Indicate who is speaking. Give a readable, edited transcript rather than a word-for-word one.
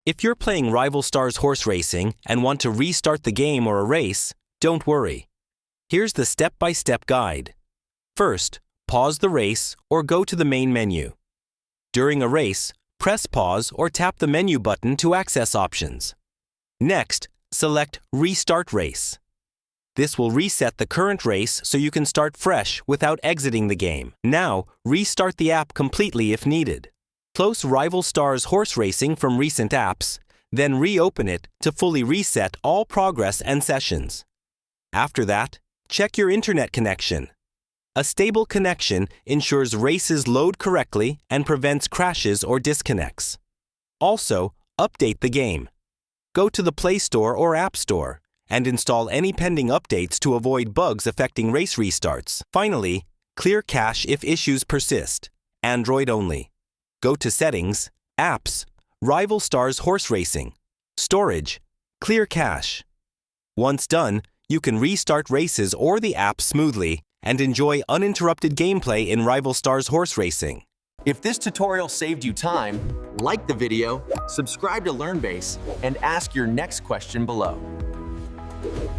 Speaker 1: If you're playing Rival Stars horse racing and want to restart the game or a race, don't worry. Here's the step-by-step guide. First, pause the race or go to the main menu. During a race, press pause or tap the menu button to access options. Next, select Restart Race. This will reset the current race so you can start fresh without exiting the game. Now, restart the app completely if needed. Close Rival Stars horse racing from recent apps, then reopen it to fully reset all progress and sessions. After that, check your internet connection. A stable connection ensures races load correctly and prevents crashes or disconnects. Also, update the game. Go to the Play Store or App Store and install any pending updates to avoid bugs affecting race restarts. Finally, clear cache if issues persist. Android only. Go to Settings, Apps, Rival Stars Horse Racing, Storage, Clear Cache. Once done, you can restart races or the app smoothly and enjoy uninterrupted gameplay in Rival Stars Horse Racing.
Speaker 2: If this tutorial saved you time, like the video, subscribe to LearnBase, and ask your next question below.